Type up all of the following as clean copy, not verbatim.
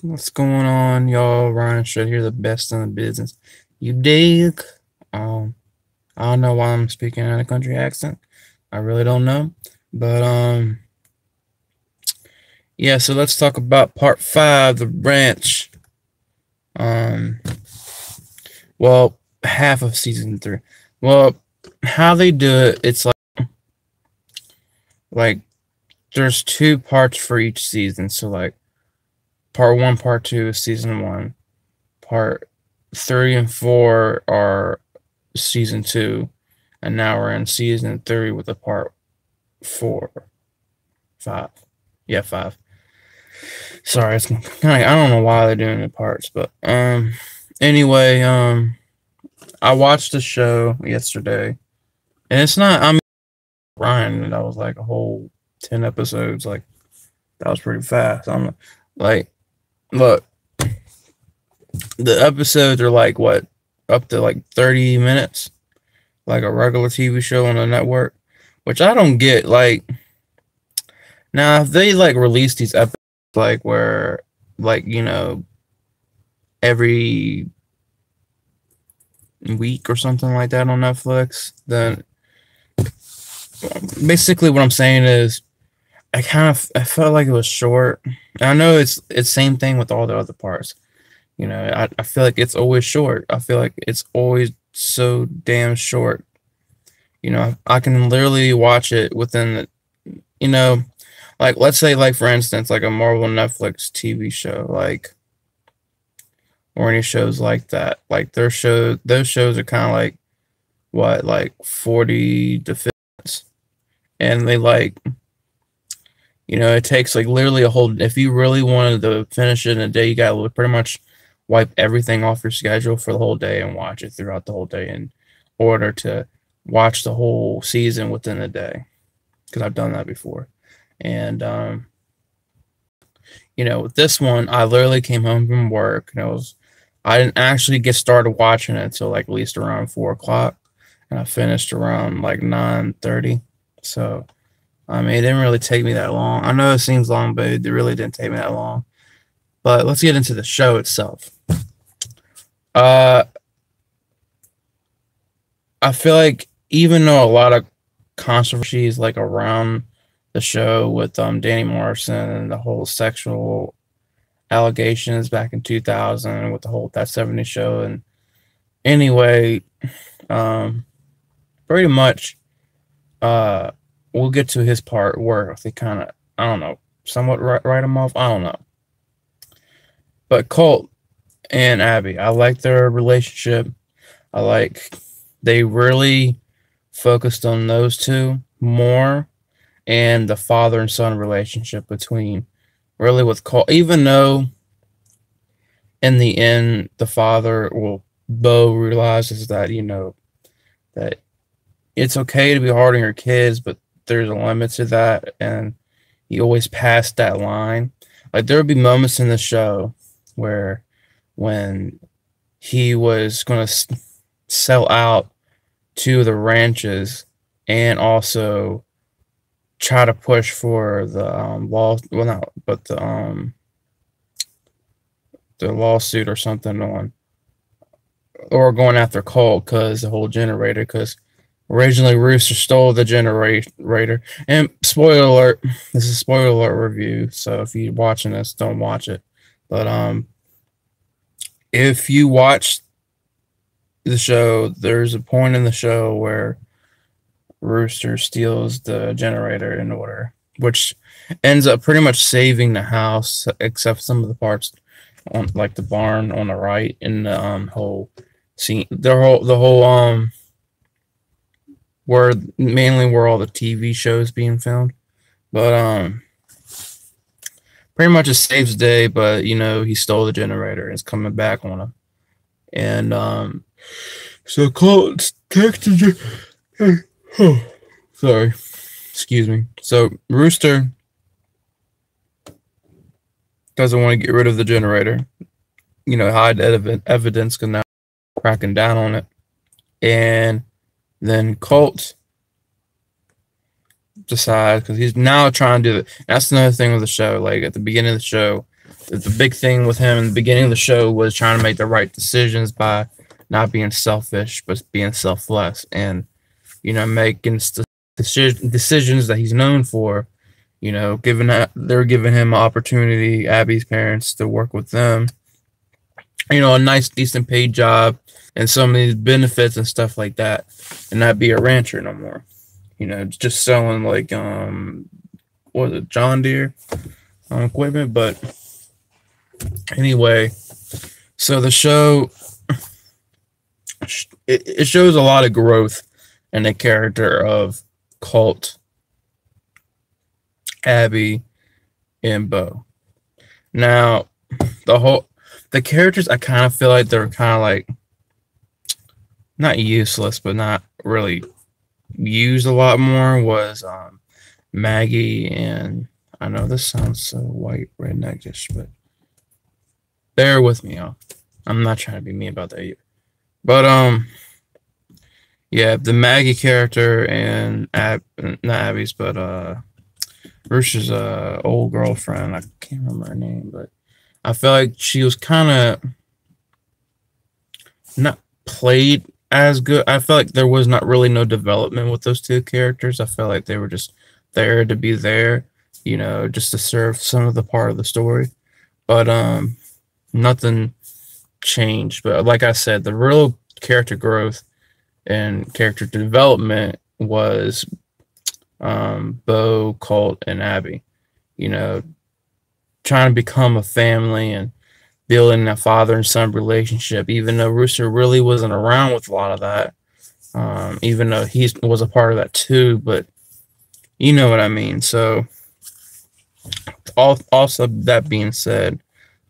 What's going on, y'all? Ryan Shred here, the best in the business. You dig? Um, I don't know why I'm speaking in a country accent. I really don't know. But yeah. So let's talk about part five, the branch. Um, well, half of season three. Well, how they do it, it's like there's two parts for each season. So like part one, part two is season one. Part three and four are season two, and now we're in season three with the part four, five. Yeah, five. Sorry, it's kind of, I don't know why they're doing the parts, but anyway, I watched the show yesterday, and it's not. I mean, Ryan, that was like a whole 10 episodes. Like that was pretty fast. I'm like, look, the episodes are like what, up to like 30 minutes, like a regular TV show on the network, which I don't get. Like now, if they like release these episodes like where like every week or something like that on Netflix, then basically what I'm saying is I felt like it was short. And I know it's same thing with all the other parts. I feel like it's always short. I feel like it's always so damn short. I can literally watch it within you know, like let's say like for instance like a Marvel Netflix TV show like or any shows like that. Like those shows are kind of like what like 40 to 50 minutes. And they like it takes like literally a whole if you really wanted to finish it in a day, you got to pretty much wipe everything off your schedule for the whole day and watch it throughout the whole day in order to watch the whole season within a day, because I've done that before. And with this one, I literally came home from work and I didn't actually get started watching it until like at least around 4 o'clock, and I finished around like 9:30. So I mean, it didn't really take me that long. I know it seems long, but it really didn't take me that long. But let's get into the show itself. Uh, I feel like even though a lot of controversy is like around the show with Danny Morrison and the whole sexual allegations back in 2000 with the whole That 70 Show, and anyway, um, pretty much, uh, we'll get to his part where they kind of, I don't know, somewhat write him off. I don't know. But Colt and Abby, I like their relationship. I like they really focused on those two more, and the father and son relationship between really with Colt, even though in the end the father, well, Bo realizes that that it's okay to be hard on your kids, but there's a limit to that, and he always passed that line. Like there would be moments in the show where when he was going to sell out to the ranches and also try to push for the law, well not but the lawsuit or something on, or going after Colt because the whole generator, because originally Rooster stole the generator. And spoiler alert, this is a spoiler alert review, so if you're watching this, don't watch it. But if you watch the show, there's a point in the show where Rooster steals the generator in order, which ends up pretty much saving the house, except some of the parts on like the barn on the right and the whole scene, the whole where mainly where all the TV shows being filmed. But pretty much it saves the day, but he stole the generator and it's coming back on him. And so Colt texted you. Sorry, excuse me. So Rooster doesn't want to get rid of the generator. Hide evidence because now cracking down on it. And then Colt decides, because he's now trying to do it. That's another thing with the show. Like at the beginning of the show, the big thing with him in the beginning of the show was trying to make the right decisions by not being selfish, but being selfless, and making decisions that he's known for. Given that they're giving him an opportunity, Abby's parents, to work with them. A nice, decent paid job and some of these benefits and stuff like that, and not be a rancher no more. Just selling like what was it, John Deere equipment. But anyway, so the show it shows a lot of growth in the character of Colt, Abby, and Bo. Now, the characters, I kind of feel like they're kind of like not useless, but not really used a lot more, was Maggie, and I know this sounds so white redneckish, but bear with me, y'all. I'm not trying to be mean about that either. But yeah, the Maggie character and not Abby's, but Bruce's old girlfriend, I can't remember her name, but I feel like she was kind of not played as good. I feel like there was not really no development with those two characters. I felt like they were just there to be there, just to serve some of the part of the story. But nothing changed. But like I said, the real character growth and character development was Bo, Colt, and Abby. Trying to become a family and building a father and son relationship, even though Rooster really wasn't around with a lot of that, even though he was a part of that too, but you know what I mean. So also that being said,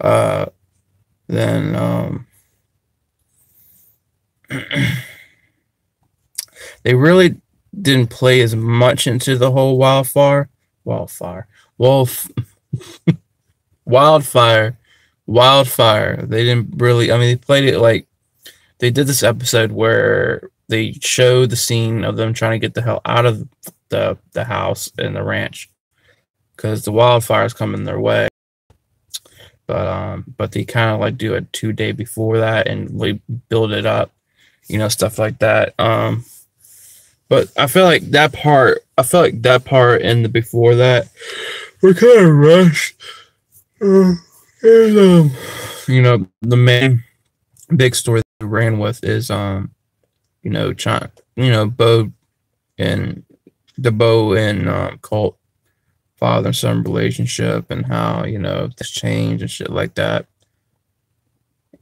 then they really didn't play as much into the whole wildfire. They didn't really. I mean, they played it like they did this episode where they showed the scene of them trying to get the hell out of the house and the ranch because the wildfire's coming their way. But they kind of like do it 2 days before that and we build it up, stuff like that. But I feel like that part. And the before that were kind of rushed. And, the main big story that we ran with is, Bo and Colt father and son relationship and how, this change and shit like that.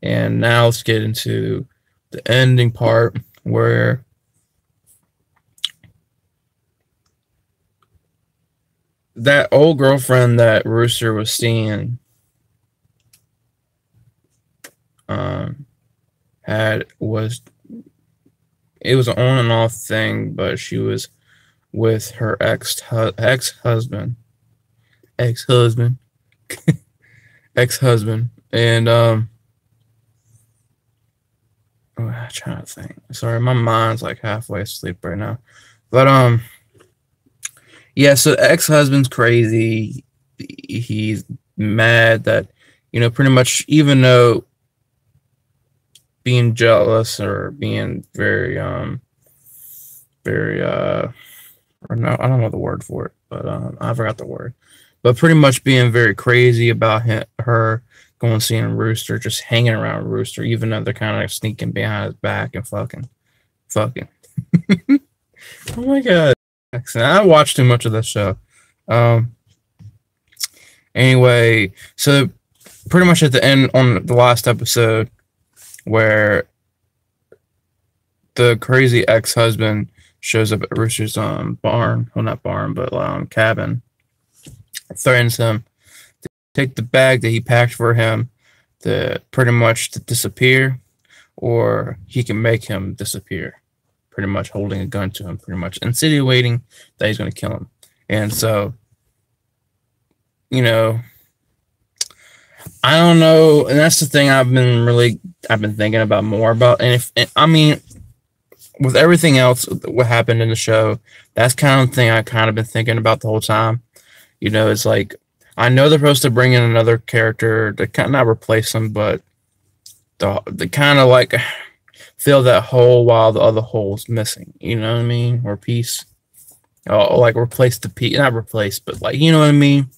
And now let's get into the ending part where that old girlfriend that Rooster was seeing it was an on and off thing, but she was with her ex-husband, and I'm trying to think. Sorry, my mind's like halfway asleep right now, but yeah. So the ex-husband's crazy. He's mad that pretty much, even though being jealous or being very or no, I don't know the word for it, but I forgot the word. But pretty much being very crazy about her going seeing Rooster, just hanging around Rooster, even though they're kind of sneaking behind his back and fucking. Oh my god! I watched too much of this show. Anyway, so pretty much at the end on the last episode, where the crazy ex-husband shows up at Rooster's barn, well, not barn, but cabin, threatens him to take the bag that he packed for him to pretty much to disappear, or he can make him disappear, pretty much holding a gun to him, pretty much insinuating that he's going to kill him. And so, I don't know, and that's the thing I've been thinking about more about. And I mean, with everything else what happened in the show, that's kind of the thing I kind of been thinking about the whole time. It's like, I know they're supposed to bring in another character to kind of not replace him, but the kind of like fill that hole while the other hole's missing. You know what I mean? Or piece. Oh, like replace the piece, not replace, but like you know what I mean.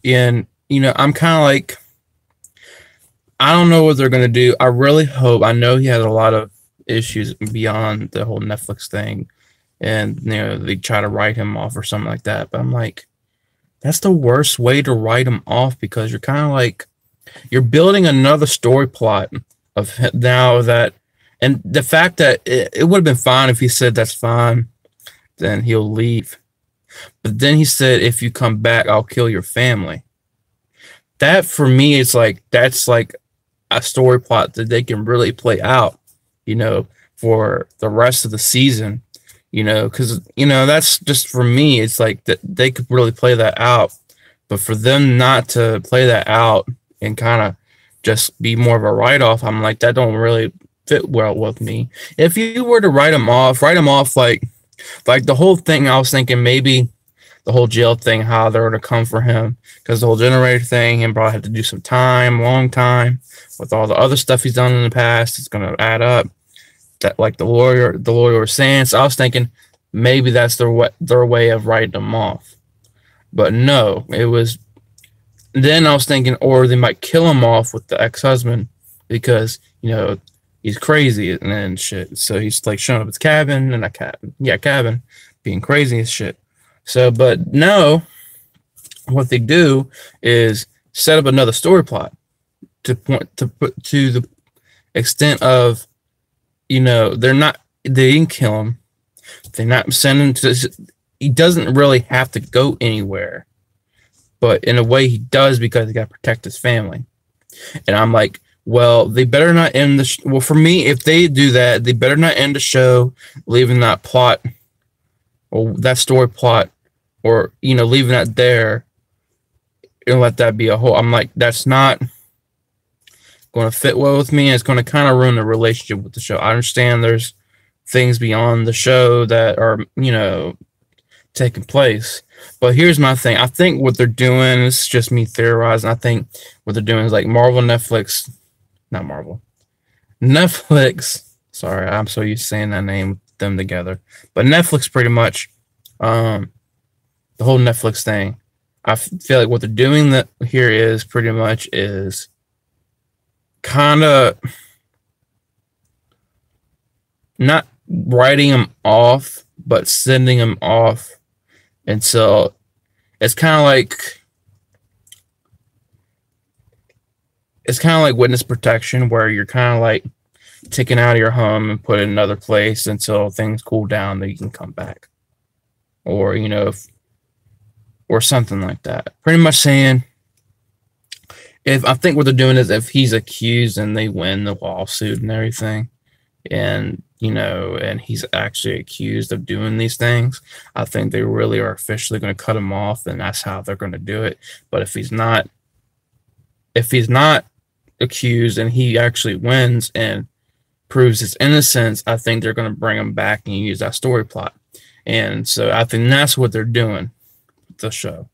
And I'm kind of like, I don't know what they're gonna do. I really hope. I know he has a lot of issues beyond the whole Netflix thing, and they try to write him off or something like that. But I'm like, that's the worst way to write him off, because you're kind of like you're building another story plot of now that, and the fact that it would have been fine if he said that's fine, then he'll leave. But then he said, if you come back, I'll kill your family. That for me is like, that's like a story plot that they can really play out, for the rest of the season, because, that's just for me, it's like that they could really play that out. But for them not to play that out and kind of just be more of a write off, I'm like, that don't really fit well with me. If you were to write them off like the whole thing, I was thinking maybe the whole jail thing, how they're going to come for him, because the whole generator thing, and probably have to do some time, long time, with all the other stuff he's done in the past. It's going to add up. That like the lawyer was saying. So I was thinking maybe that's their way of writing them off. But no, it was. Then I was thinking, or they might kill him off with the ex-husband, because he's crazy and shit. So he's like showing up at his cabin, and cabin, being crazy as shit. So, but no, what they do is set up another story plot to put to the extent of, they didn't kill him. They're not sending to. He doesn't really have to go anywhere, but in a way he does, because he got to protect his family. And I'm like, well, they better not end the. Well, for me, if they do that, they better not end the show leaving that plot or that story plot, or leaving that there and let that be a whole. I'm like, that's not going to fit well with me, and it's going to kind of ruin the relationship with the show. I understand there's things beyond the show that are taking place, but here's my thing. I think what they're doing, this is just me theorizing, I think what they're doing is like Netflix, sorry, I'm so used to saying that name, them together, but Netflix pretty much, the whole Netflix thing, I feel like what they're doing that here is pretty much is kind of not writing them off, but sending them off. And so it's kind of like witness protection, where you're kind of like taken out of your home and put in another place until things cool down, that you can come back, or or something like that. Pretty much saying, if I think what they're doing is, if he's accused and they win the lawsuit and everything, and and he's actually accused of doing these things, I think they really are officially going to cut him off, and that's how they're going to do it. But if he's not accused and he actually wins and proves his innocence, I think they're going to bring him back and use that story plot. And so I think that's what they're doing with the show.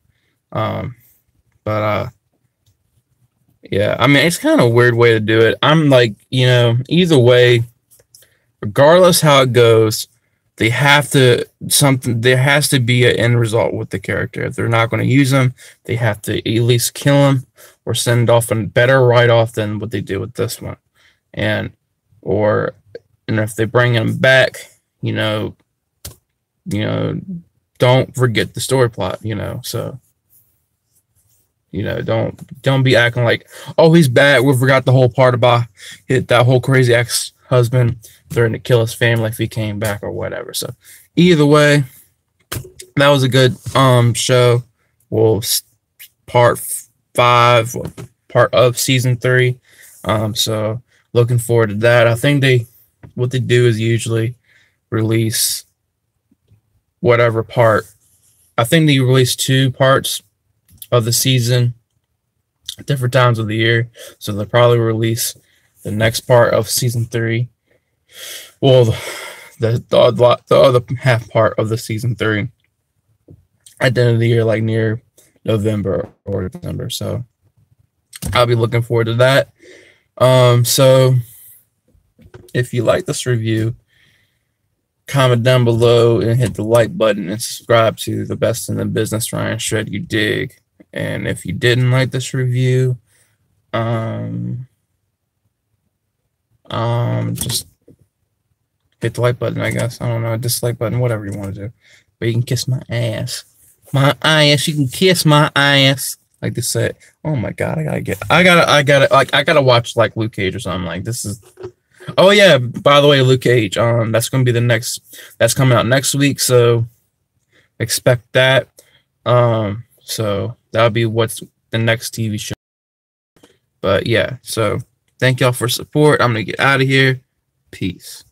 Yeah, I mean, it's kind of a weird way to do it. I'm like, either way, regardless how it goes, there has to be an end result with the character. If they're not going to use him, they have to at least kill him or send off a better write-off than what they did with this one. And if they bring him back, don't forget the story plot, so don't be acting like, oh, he's bad, we forgot the whole part about that whole crazy ex-husband threatening to kill his family if he came back or whatever. So either way, that was a good show. Well, part 5, part of season 3. So looking forward to that. I think what they do is usually release whatever part. I think they release 2 parts of the season at different times of the year. So they'll probably release the next part of season 3. Well, the other half part of the season 3 at the end of the year, like near November or December. So I'll be looking forward to that. So if you like this review, comment down below and hit the like button and subscribe to The Best in the Business, Ryan Shred You Dig. And if you didn't like this review, just hit the like button, I guess. I don't know, dislike button, whatever you want to do. But you can kiss my ass. My ass, you can kiss my ass. Like they said, oh my god, I gotta watch like Luke Cage or something. Like this is, oh yeah, by the way, Luke Cage, that's gonna be the next, that's coming out next week, so expect that. So that'll be what's the next TV show. But yeah, so thank y'all for support. I'm gonna get out of here. Peace.